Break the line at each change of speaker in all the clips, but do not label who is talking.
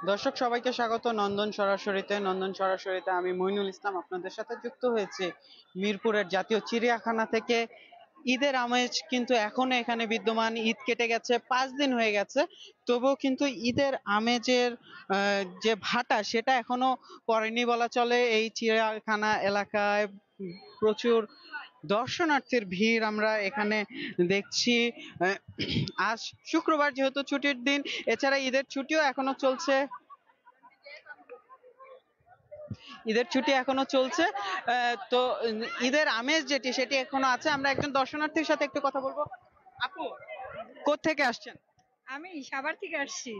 দর্শক সবাইকে স্বাগত নন্দন সরাসরিতে আমি মইনুল ইসলাম আপনাদের সাথে যুক্ত হয়েছি মিরপুরের জাতীয় চিড়িয়াখানা থেকে। ঈদের আমেজ কিন্তু এখনো এখানে বিদ্যমান। ঈদ কেটে গেছে, 5 দিন হয়ে গেছে, তবুও কিন্তু ঈদের আমেজের যে ভাটা সেটা এখনো পড়েনি বলা চলে। এই চিড়িয়াখানা এলাকায় প্রচুর দর্শনার্থীর ভিড় আমরা এখানে দেখছি। আজ শুক্রবার যেহেতু ছুটির দিন, এছাড়া ঈদের ছুটিও এখনো চলছে। ঈদের ছুটি এখনো চলছে। তো ঈদের আমেজ যেটি সেটি এখনো আছে। আমরা একজন দর্শনার্থীর সাথে একটু কথা বলবো। আপু, কোত্থেকে আসছেন?
আমি সাভার থেকে আসছি।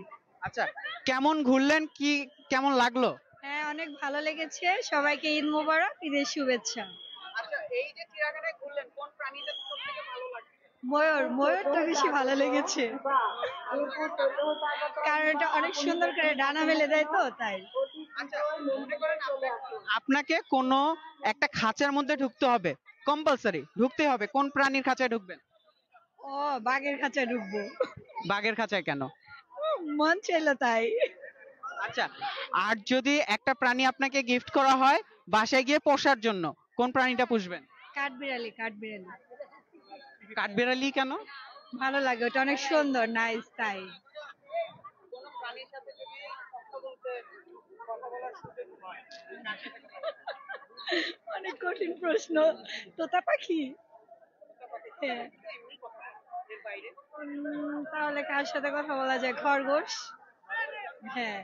আচ্ছা, কেমন ঘুরলেন, কি কেমন লাগলো?
হ্যাঁ, অনেক ভালো লেগেছে। সবাইকে ঈদ মোবারক, ঈদের শুভেচ্ছা।
আচ্ছা, এই যে চিড়িয়াখানায় ঘুরলেন, কোন প্রাণীটা সবথেকে ভালো লাগছে?
ময়ূর ময়ূরটা বেশি ভালো লেগেছে, কারণ এটা অনেক সুন্দর করে ডানা মেলে দেয় তো তাই।
আচ্ছা, মনে করেন আপনাকে কোনো একটা খাঁচার মধ্যে ঢুকতে হবে, কম্পালসারি ঢুকতে হবে, কোন প্রাণীর খাঁচায় ঢুকবেন?
ও, বাঘের খাঁচায় ঢুকবো।
বাঘের খাঁচায় কেন?
মন চাইলো তাই।
আচ্ছা, আর যদি একটা প্রাণী আপনাকে গিফট করা হয় বাসায় গিয়ে পোষার জন্য, কোন প্রাণীটা পুষবেন?
কাঠবিড়ালি, কাঠবিড়ালি
কাঠবিড়ালি কেন?
ভালো লাগে, ওটা অনেক সুন্দর, নাইস তাই।
কোনো প্রাণীর সাথে যদি কথা বলার সুযোগ হয়, কার সাথে কথা বলবেন?
অনেক কঠিন প্রশ্ন। তোতা পাখি। হ্যাঁ।
এর বাইরে
তাহলে কার সাথে কথা বলা যায়? খরগোশ। হ্যাঁ,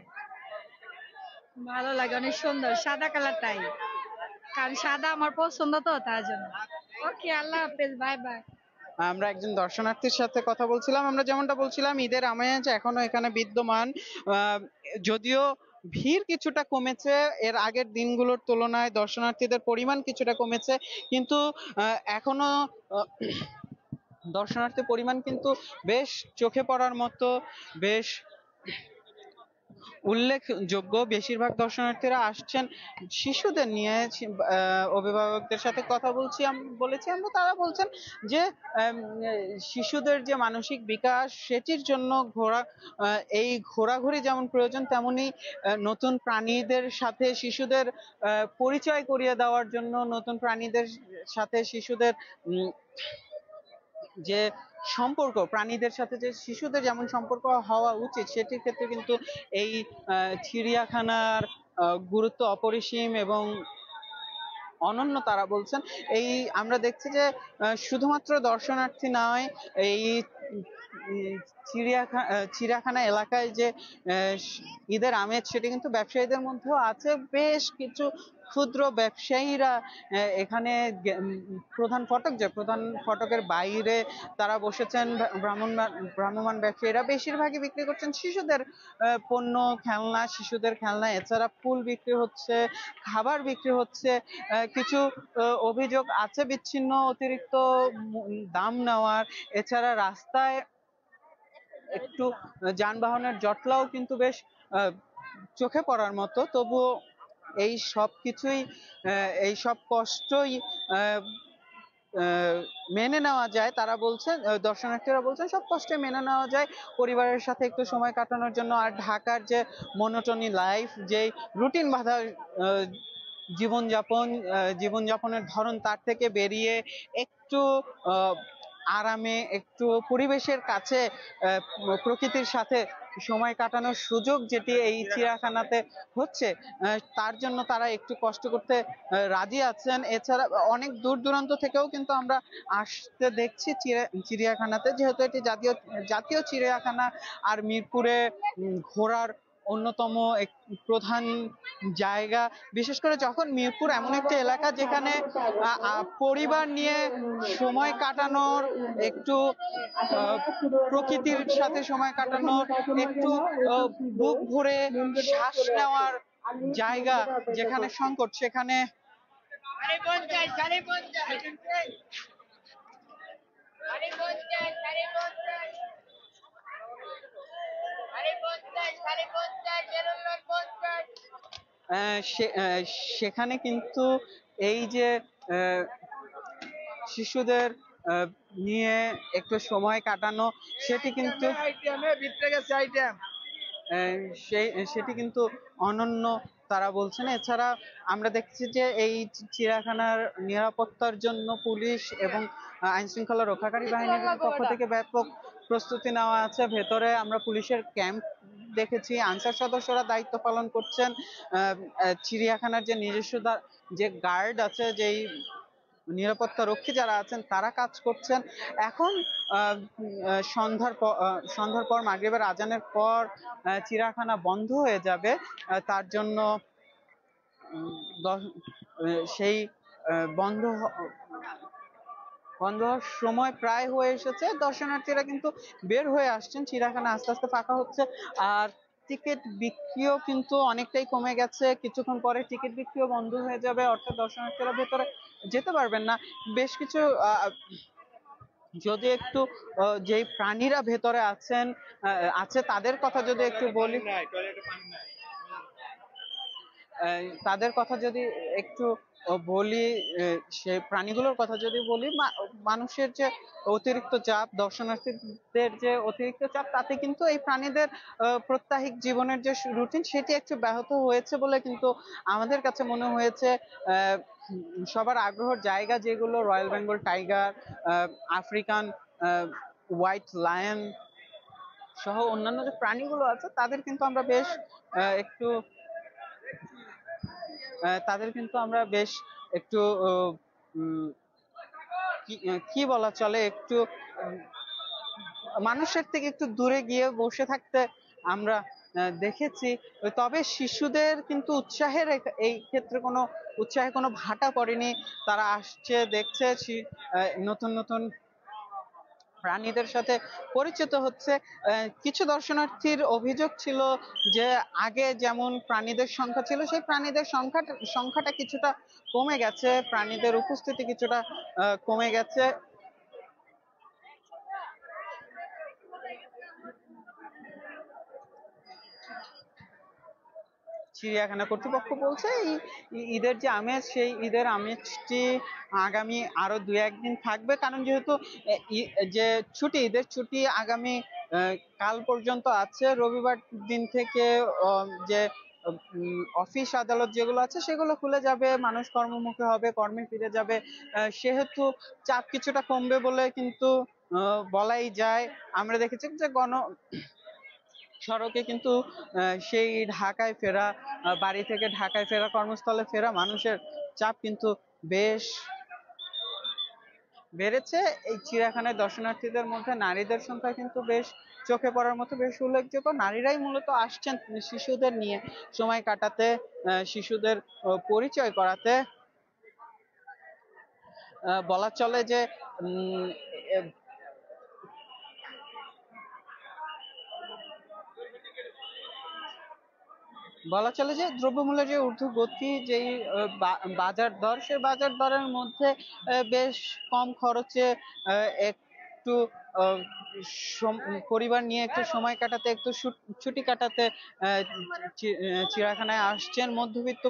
ভালো লাগে, অনেক সুন্দর, সাদা কালারটাই, কারণ সাদা আমার পছন্দ তো তার জন্য। ওকে, আল্লাহ হাফেজ, বাই বাই।
আমরা একজন দর্শনার্থীর সাথে কথা বলছিলাম। আমরা যেমনটা বলছিলাম, ঈদের আমেজ এখনো এখানে বিদ্যমান। আহ, যদিও ভিড় কিছুটা কমেছে এর আগের দিনগুলোর তুলনায়, দর্শনার্থীদের পরিমাণ কিছুটা কমেছে, কিন্তু এখনো আহ, দর্শনার্থীর পরিমাণ কিন্তু বেশ চোখে পড়ার মতো, বেশ উল্লেখযোগ্য। বেশিরভাগ দর্শনার্থীরা আসছেন শিশুদের নিয়ে। অভিভাবকদের সাথে কথা বলেছি আমরা, তারা বলছেন যে আম, শিশুদের যে মানসিক বিকাশ সেটির জন্য এই ঘোরাঘুরি যেমন প্রয়োজন, তেমনি নতুন প্রাণীদের সাথে শিশুদের পরিচয় করিয়ে দেওয়ার জন্য, নতুন প্রাণীদের সাথে শিশুদের উম, যে সম্পর্ক, প্রাণীদের সাথে যে শিশুদের যেমন সম্পর্ক হওয়া উচিত, সেটির ক্ষেত্রে কিন্তু এই চিড়িয়াখানার গুরুত্ব অপরিসীম এবং অনন্য তারা বলছেন। এই আমরা দেখছি যে শুধুমাত্র দর্শনার্থী নয়, এই চিড়িয়াখানা এলাকায় যে ঈদের আমেজ সেটি কিন্তু ব্যবসায়ীদের মধ্যেও আছে। বেশ কিছু ক্ষুদ্র ব্যবসায়ীরা এখানে প্রধান ফটকের বাইরে তারা বসেছেন। ভ্রাম্যমাণ ব্যবসায়ীরা বেশিরভাগই বিক্রি করছেন শিশুদের পণ্য, খেলনা, শিশুদের খেলনা। এছাড়া ফুল বিক্রি হচ্ছে, খাবার বিক্রি হচ্ছে। কিছু অভিযোগ আছে বিচ্ছিন্ন অতিরিক্ত দাম নেওয়ার। এছাড়া রাস্তায় একটু যানবাহনের জটলাও কিন্তু বেশ আহ, চোখে পড়ার মতো। তবুও এই সব কষ্টই আহ, আহ, মেনে নেওয়া যায়। তারা বলছেন, দর্শনার্থীরা বলছেন সব কষ্টে মেনে নেওয়া যায় পরিবারের সাথে একটু সময় কাটানোর জন্য। আর ঢাকার যে মনোটনি লাইফ, যে রুটিন বাঁধা আহ, জীবনযাপনের ধরন, তার থেকে বেরিয়ে একটু আহ, আরামে, একটু পরিবেশের কাছে, প্রকৃতির সাথে সময় কাটানোর সুযোগ যেটি এই চিড়িয়াখানাতে হচ্ছে, তার জন্য তারা একটু কষ্ট করতে রাজি আছেন। এছাড়া অনেক দূর দূরান্ত থেকেও কিন্তু আমরা আসতে দেখছি চিড়িয়াখানাতে, যেহেতু এটি জাতীয় চিড়িয়াখানা। আর মিরপুরে ঘোরার অন্যতম প্রধান জায়গা। বিশেষ করে যখন মিরপুর এমন একটি এলাকা যেখানে পরিবার নিয়ে সময় কাটানোর, একটু প্রকৃতির সাথে সময় কাটানোর, একটু বুক ভরে শ্বাস নেওয়ার জায়গা যেখানে সংকট, সেখানে আহ, সে- আহ, সেখানে কিন্তু এই যে আহ, শিশুদের নিয়ে একটু সময় কাটানো, সেটি কিন্তু আহ, সেটি কিন্তু অনন্য তারা বলছেন। এছাড়া আমরা দেখছি যে এই চিড়িয়াখানার নিরাপত্তার জন্য পুলিশ এবং আইন শৃঙ্খলা রক্ষাকারী বাহিনীর পক্ষ থেকে ব্যাপক প্রস্তুতি নেওয়া আছে। ভেতরে আমরা পুলিশের ক্যাম্প দেখেছি, আনসার সদস্যরা দায়িত্ব পালন করছেন। চিড়িয়াখানার যে নিজস্ব যে গার্ড আছে, যেই নিরাপত্তা রক্ষী যারা আছেন তারা কাজ করছেন। এখন সন্ধ্যার পর মাগরিবের আজানের পর চিড়িয়াখানা বন্ধ হয়ে যাবে। তার জন্য সেই বন্ধ বন্ধ হওয়ার সময় প্রায় হয়ে এসেছে। দর্শনার্থীরা কিন্তু বের হয়ে আসছেন, চিড়িয়াখানা আস্তে আস্তে ফাঁকা হচ্ছে। আর টিকিট বিক্রিও কিন্তু অনেকটাই কমে গেছে, কিছুক্ষণ পরে টিকিট বিক্রিও বন্ধ হয়ে যাবে, অর্থাৎ দর্শনার্থীরা ভেতরে যেতে পারবেন না। বেশ কিছু যদি একটু যেই প্রাণীরা ভেতরে আছে তাদের কথা যদি একটু বলি, তাদের কথা যদি একটু বলি, সে প্রাণীগুলোর কথা যদি বলি, মানুষের যে অতিরিক্ত চাপ, দর্শনার্থীদের যে অতিরিক্ত চাপ, তাতে কিন্তু এই প্রাণীদের প্রাত্যহিক জীবনের যে রুটিন সেটি একটু ব্যাহত হয়েছে বলে কিন্তু আমাদের কাছে মনে হয়েছে। সবার আগ্রহের জায়গা যেগুলো royal Bengal tiger, African white lion সহ অন্যান্য যে প্রাণীগুলো আছে তাদের কিন্তু আমরা বেশ একটু একটু উম, কি বলা চলে, একটু মানুষের থেকে একটু দূরে গিয়ে বসে থাকতে আমরা দেখেছি। তবে শিশুদের কিন্তু এই ক্ষেত্রে কোনো উৎসাহে কোনো ভাটা পড়েনি। তারা আসছে, দেখছে, নতুন নতুন প্রাণীদের সাথে পরিচিত হচ্ছে। কিছু দর্শনার্থীর অভিযোগ ছিল যে আগে যেমন প্রাণীদের সংখ্যা ছিল, সেই প্রাণীদের সংখ্যাটা কিছুটা কমে গেছে, প্রাণীদের উপস্থিতি কিছুটা কমে গেছে। চিড়িয়াখানা কর্তৃপক্ষ বলছে এই ঈদের যে আমেজ, সেই ঈদের আমেজটি আগামী আরো 2-1 দিন থাকবে, কারণ যেহেতু যে ঈদের ছুটি আগামী কাল পর্যন্ত আছে। রবিবার দিন থেকে যে অফিস আদালত যেগুলো আছে সেগুলো খুলে যাবে, মানুষ কর্মমুখী হবে, কর্মে ফিরে যাবে। সেহেতু চাপ কিছুটা কমবে বলে কিন্তু বলাই যায়। আমরা দেখেছি যে সড়কে কিন্তু সেই ঢাকায় ফেরা, বাড়ি থেকে ঢাকায় ফেরা, কর্মস্থলে ফেরা মানুষের চাপ কিন্তু বেশ বেড়েছে। এই চিড়িয়াখানায় দর্শনার্থীদের মধ্যে নারীদের সংখ্যা কিন্তু বেশ চোখে পড়ার মতো, বেশ উল্লেখযোগ্য। নারীরাই মূলত আসছেন শিশুদের নিয়ে সময় কাটাতে, শিশুদের পরিচয় করাতে। বলা চলে যে উম বলা চলে যে দ্রব্যমূল্যের যে ঊর্ধ্বগতি, যেই বাজার দর, সেই বাজার দরের মধ্যে বেশ কম খরচে একটু আহ, পরিবার নিয়ে একটু সময় কাটাতে, একটু ছুটি কাটাতে চিড়িয়াখানায় আসছেন। মধ্যবিত্ত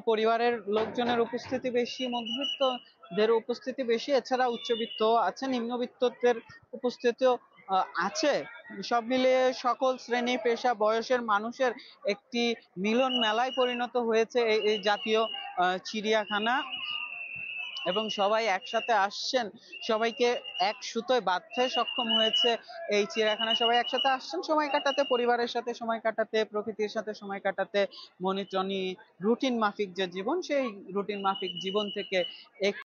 পরিবারের লোকজনের উপস্থিতি বেশি, মধ্যবিত্তদের উপস্থিতি বেশি। এছাড়া উচ্চবিত্ত আছে, নিম্নবিত্তদের উপস্থিতিও আছে। সব মিলিয়ে সকল শ্রেণী পেশা বয়সের মানুষের একটি মিলন মেলায় পরিণত হয়েছে এই জাতীয় চিড়িয়াখানা। এবং সবাই একসাথে আসছেন, সবাইকে এক সুতোয় বাঁধতে সক্ষম হয়েছে এই চিড়িয়াখানা। সবাই একসাথে আসছেন সময় কাটাতে, পরিবারের সাথে সময় কাটাতে, প্রকৃতির সাথে সময় কাটাতে। মনিটনি রুটিন মাফিক যে জীবন, সেই রুটিন মাফিক জীবন থেকে